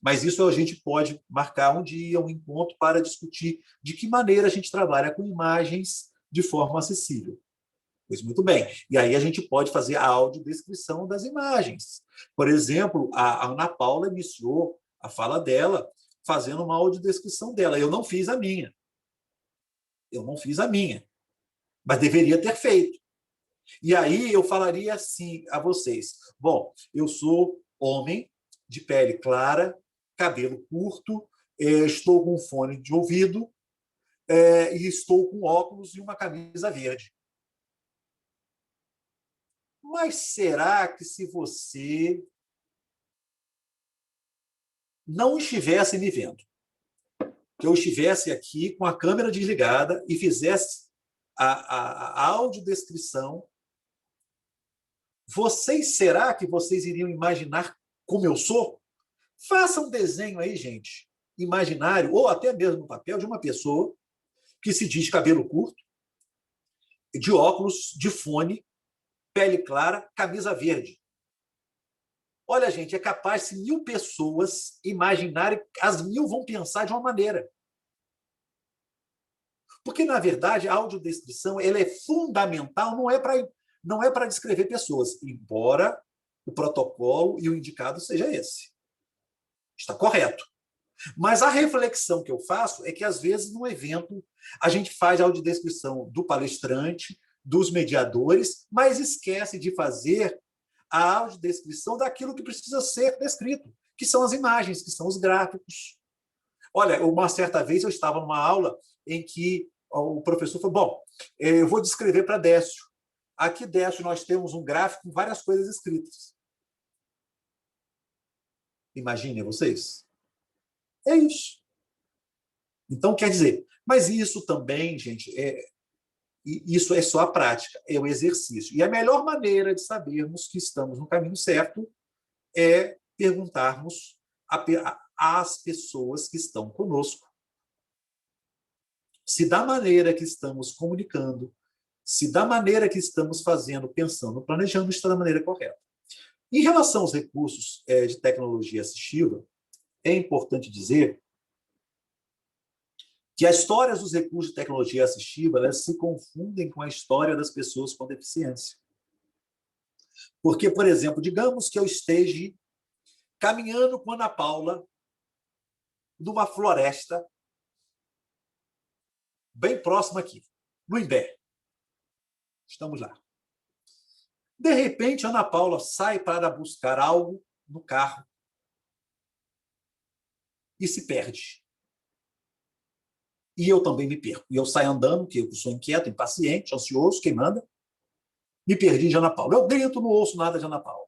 Mas isso a gente pode marcar um dia, um encontro, para discutir de que maneira a gente trabalha com imagens de forma acessível. Pois muito bem. E aí a gente pode fazer a audiodescrição das imagens. Por exemplo, a Ana Paula iniciou a fala dela fazendo uma audiodescrição dela. Eu não fiz a minha. Mas deveria ter feito. E aí eu falaria assim a vocês: bom, eu sou homem, de pele clara, cabelo curto, estou com fone de ouvido e estou com óculos e uma camisa verde. Mas será que, se você não estivesse me vendo, que eu estivesse aqui com a câmera desligada e fizesse a audiodescrição, será que vocês iriam imaginar como eu sou? Faça um desenho aí, gente, imaginário, ou até mesmo no papel, de uma pessoa que se diz cabelo curto, de óculos, de fone, pele clara, camisa verde. Olha, gente, é capaz, se 1000 pessoas imaginarem, as 1000 vão pensar de uma maneira. Porque, na verdade, a audiodescrição ela é fundamental, não é para descrever pessoas, embora o protocolo e o indicado seja esse. Está correto. Mas a reflexão que eu faço é que, às vezes, no evento, a gente faz a audiodescrição do palestrante, dos mediadores, mas esquece de fazer a audiodescrição daquilo que precisa ser descrito, que são as imagens, que são os gráficos. Olha, uma certa vez eu estava numa aula em que o professor falou: bom, eu vou descrever para Décio. Aqui, Décio, nós temos um gráfico com várias coisas escritas. Imaginem vocês. É isso. Então, quer dizer, mas isso também, gente, E isso é só a prática, é o exercício. E a melhor maneira de sabermos que estamos no caminho certo é perguntarmos às pessoas que estão conosco se da maneira que estamos comunicando, se da maneira que estamos fazendo, pensando, planejando, está da maneira correta. Em relação aos recursos de tecnologia assistiva, é importante dizer que as histórias dos recursos de tecnologia assistiva elas se confundem com a história das pessoas com deficiência. Porque, por exemplo, digamos que eu esteja caminhando com a Ana Paula numa floresta bem próxima aqui, no Imbé. Estamos lá. De repente, a Ana Paula sai para buscar algo no carro e se perde. E eu também me perco. E eu saio andando, porque eu sou inquieto, impaciente, ansioso, quem manda. Me perdi de Ana Paula. Eu grito, não ouço nada de Ana Paula.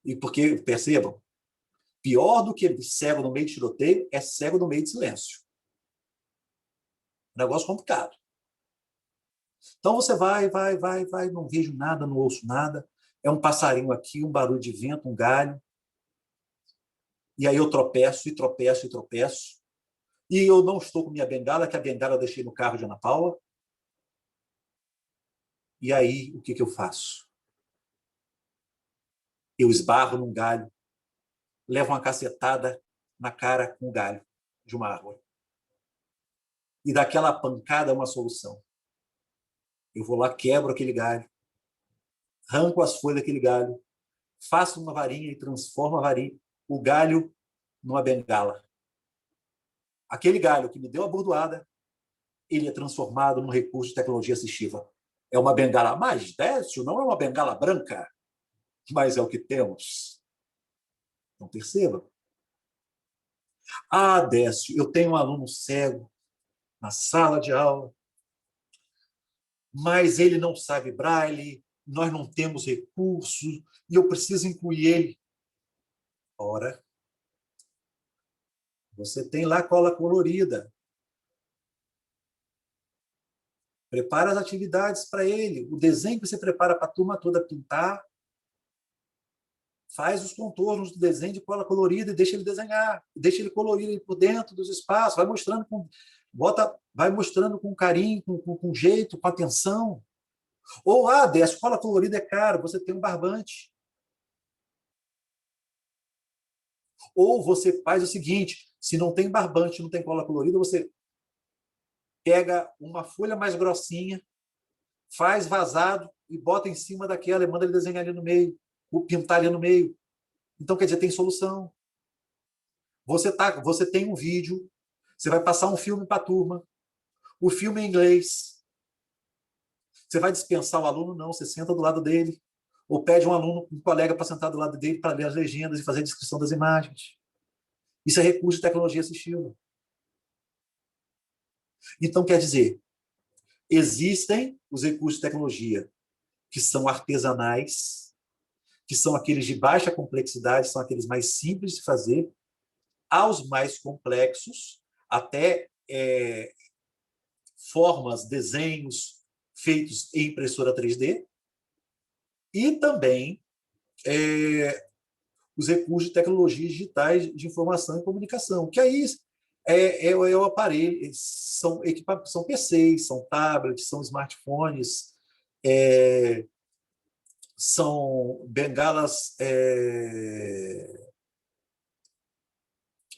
E porque, percebam, pior do que cego no meio de tiroteio é cego no meio de silêncio. Negócio complicado. Então você vai, não vejo nada, não ouço nada. É um passarinho aqui, um barulho de vento, um galho. E aí eu tropeço, e tropeço, e tropeço. E eu não estou com minha bengala, que a bengala eu deixei no carro de Ana Paula. E aí, o que eu faço? Eu esbarro num galho, levo uma cacetada na cara com o galho de uma árvore. E daquela pancada uma solução. Eu vou lá, quebro aquele galho, arranco as folhas daquele galho, faço uma varinha e transformo a varinha, o galho numa bengala. Aquele galho que me deu a bordoada, ele é transformado num recurso de tecnologia assistiva. É uma bengala mais décil, não é uma bengala branca, mas é o que temos. Então, perceba. Ah, Décio, eu tenho um aluno cego na sala de aula, mas ele não sabe braille, nós não temos recursos, e eu preciso incluir ele. Ora, você tem lá cola colorida. Prepara as atividades para ele. O desenho que você prepara para a turma toda pintar, faz os contornos do desenho de cola colorida e deixa ele desenhar. Deixa ele colorir ele por dentro dos espaços. Vai mostrando com carinho, com jeito, com atenção. Ou, a cola colorida é caro, você tem um barbante. Ou você faz o seguinte, se não tem barbante, não tem cola colorida, você pega uma folha mais grossinha, faz vazado e bota em cima daquela e manda ele desenhar ali no meio, ou pintar ali no meio. Então, quer dizer, tem solução. Você tem um vídeo, você vai passar um filme para a turma, o filme é em inglês. Você vai dispensar o aluno? Não, você senta do lado dele, ou pede um colega para sentar do lado dele para ler as legendas e fazer a descrição das imagens. Isso é recurso de tecnologia assistiva. Então, quer dizer, existem os recursos de tecnologia que são artesanais, que são aqueles de baixa complexidade, são aqueles mais simples de fazer, aos mais complexos, até formas, desenhos feitos em impressora 3D, e também os recursos de tecnologias digitais de informação e comunicação, que aí é o aparelho, são PCs, são tablets, são smartphones, são bengalas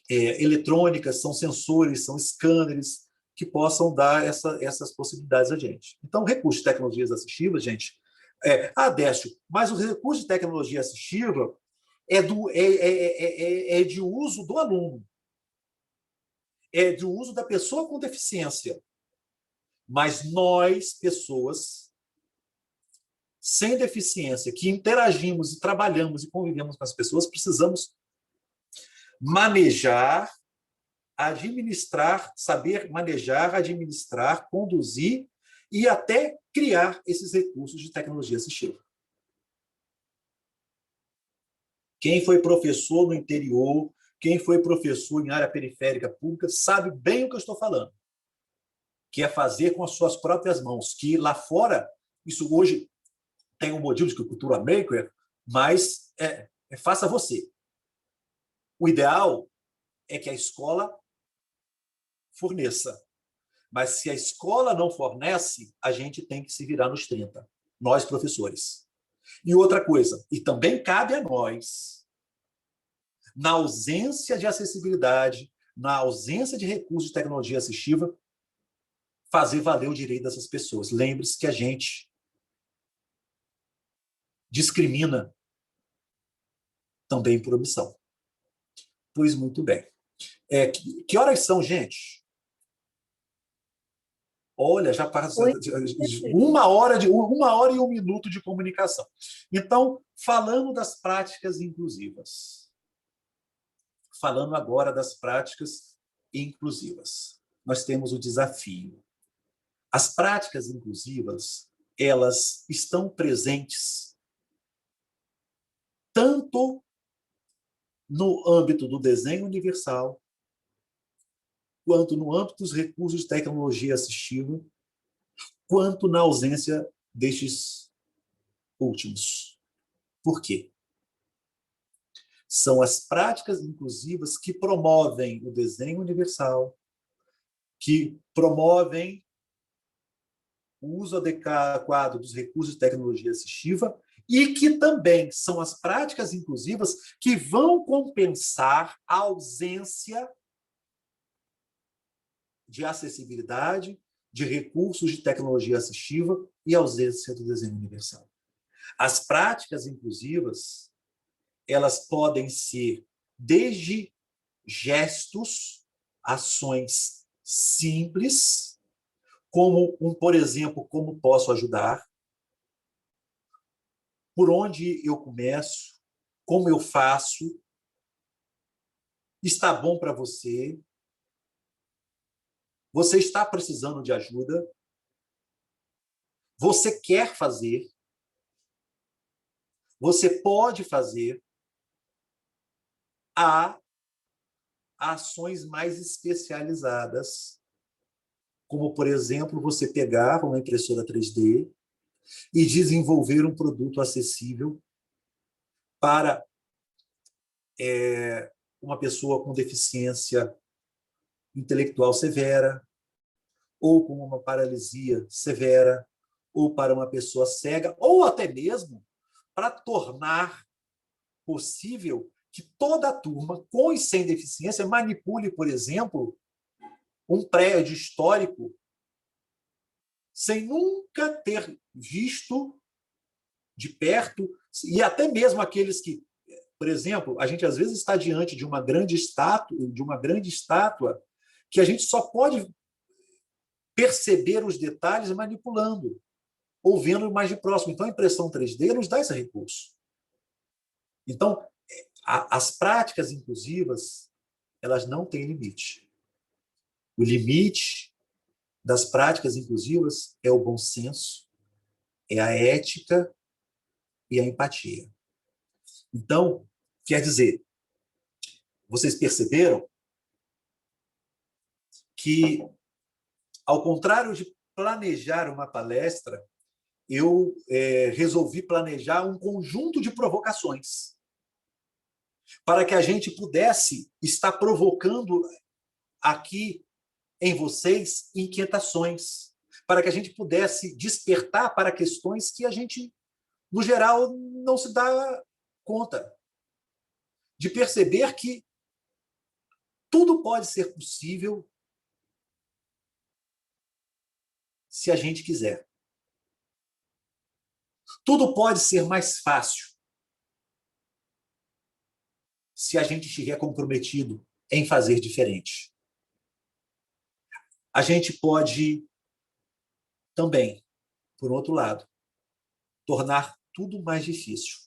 eletrônicas, são sensores, são scanners que possam dar essas possibilidades a gente. Então, recursos de tecnologias assistivas, gente, Décio, mas o recurso de tecnologia assistiva é de uso do aluno, é de uso da pessoa com deficiência. Mas nós, pessoas sem deficiência, que interagimos e trabalhamos e convivemos com as pessoas, precisamos manejar, administrar, saber manejar, administrar, conduzir e até criar esses recursos de tecnologia assistiva. Quem foi professor no interior, quem foi professor em área periférica pública, sabe bem o que eu estou falando. que é fazer com as suas próprias mãos, que lá fora, isso hoje tem um modelo de cultura maker, mas faça você. O ideal é que a escola forneça. Mas se a escola não fornece, a gente tem que se virar nos 30, nós professores. E outra coisa, e também cabe a nós, na ausência de acessibilidade, na ausência de recursos de tecnologia assistiva, fazer valer o direito dessas pessoas. Lembre-se que a gente discrimina também por omissão. Pois muito bem. Que horas são, gente? Olha, já passa 1 hora e 1 minuto de comunicação. Então, falando das práticas inclusivas. Falando agora das práticas inclusivas. Nós temos o desafio. As práticas inclusivas, elas estão presentes tanto no âmbito do desenho universal, quanto no âmbito dos recursos de tecnologia assistiva, quanto na ausência destes últimos. Por quê? São as práticas inclusivas que promovem o desenho universal, que promovem o uso adequado dos recursos de tecnologia assistiva e que também são as práticas inclusivas que vão compensar a ausência de acessibilidade, de recursos de tecnologia assistiva e ausência do desenho universal. As práticas inclusivas, elas podem ser desde gestos, ações simples, como por exemplo, como posso ajudar, por onde eu começo, como eu faço, está bom para você, você está precisando de ajuda, você quer fazer, você pode fazer, há ações mais especializadas, como, por exemplo, você pegar uma impressora 3D e desenvolver um produto acessível para uma pessoa com deficiência intelectual severa, ou com uma paralisia severa, ou para uma pessoa cega, ou até mesmo para tornar possível que toda a turma, com e sem deficiência, manipule, por exemplo, um prédio histórico sem nunca ter visto de perto, e até mesmo aqueles que, por exemplo, a gente às vezes está diante de uma grande estátua que a gente só pode perceber os detalhes manipulando, ou vendo mais de próximo. Então, a impressão 3D nos dá esse recurso. Então, as práticas inclusivas, elas não têm limite. O limite das práticas inclusivas é o bom senso, é a ética e a empatia. Então, quer dizer, vocês perceberam que, ao contrário de planejar uma palestra, eu resolvi planejar um conjunto de provocações para que a gente pudesse estar provocando aqui em vocês inquietações, para que a gente pudesse despertar para questões que a gente, no geral, não se dá conta. De perceber que tudo pode ser possível se a gente quiser. Tudo pode ser mais fácil se a gente estiver comprometido em fazer diferente. A gente pode também, por outro lado, tornar tudo mais difícil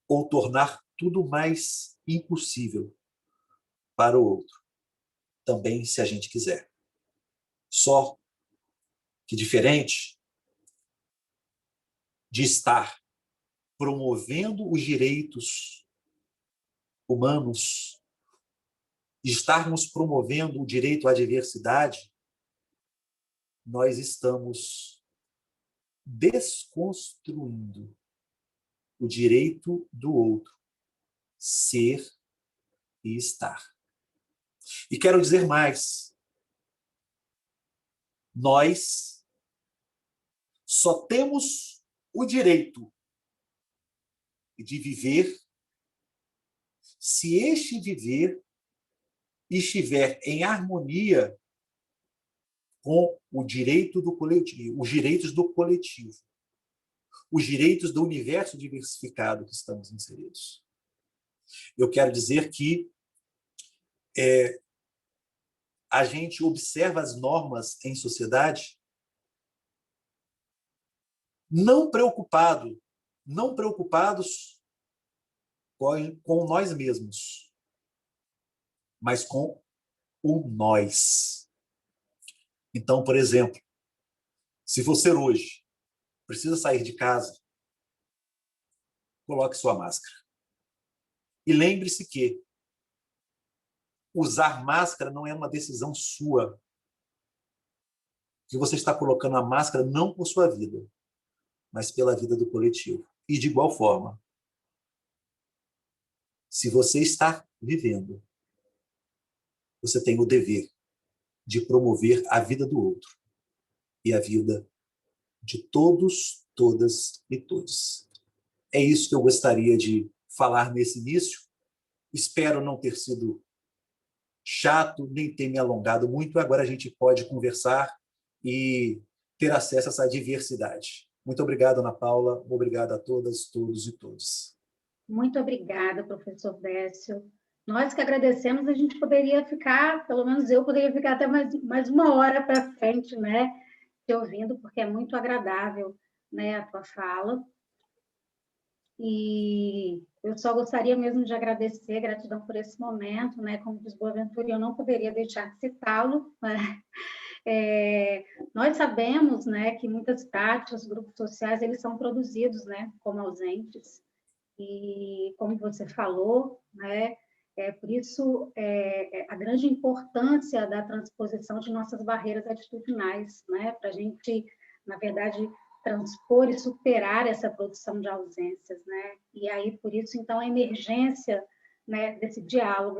ou tornar tudo mais impossível para o outro, também se a gente quiser. Só que diferente de estar promovendo os direitos humanos, de estarmos promovendo o direito à diversidade, nós estamos desconstruindo o direito do outro ser e estar. E quero dizer mais, nós só temos o direito de viver se este viver estiver em harmonia com o direito do coletivo, os direitos do coletivo, os direitos do universo diversificado que estamos inseridos. Eu quero dizer que a gente observa as normas em sociedade não preocupados com nós mesmos, mas com o nós. Então, por exemplo, se você hoje precisa sair de casa, coloque sua máscara. E lembre-se que usar máscara não é uma decisão sua, que você está colocando a máscara não por sua vida, mas pela vida do coletivo. E, de igual forma, se você está vivendo, você tem o dever de promover a vida do outro e a vida de todos, todas e todos. É isso que eu gostaria de falar nesse início. Espero não ter sido chato, nem ter me alongado muito. Agora a gente pode conversar e ter acesso a essa diversidade. Muito obrigado, Ana Paula. Obrigado a todas, todos e todos. Muito obrigada, professor Décio. Nós que agradecemos, a gente poderia ficar, pelo menos eu poderia ficar até mais uma hora para frente, né, te ouvindo, porque é muito agradável, né, a tua fala. E eu só gostaria mesmo de agradecer, gratidão por esse momento, né, como diz Boaventura, eu não poderia deixar de citá-lo, né? Nós sabemos, né, que muitas práticas, grupos sociais, eles são produzidos, né, como ausentes, e como você falou, né, por isso a grande importância da transposição de nossas barreiras atitudinais, né, para a gente, na verdade, transpor e superar essa produção de ausências, né, e aí, por isso, então, a emergência, né, desse diálogo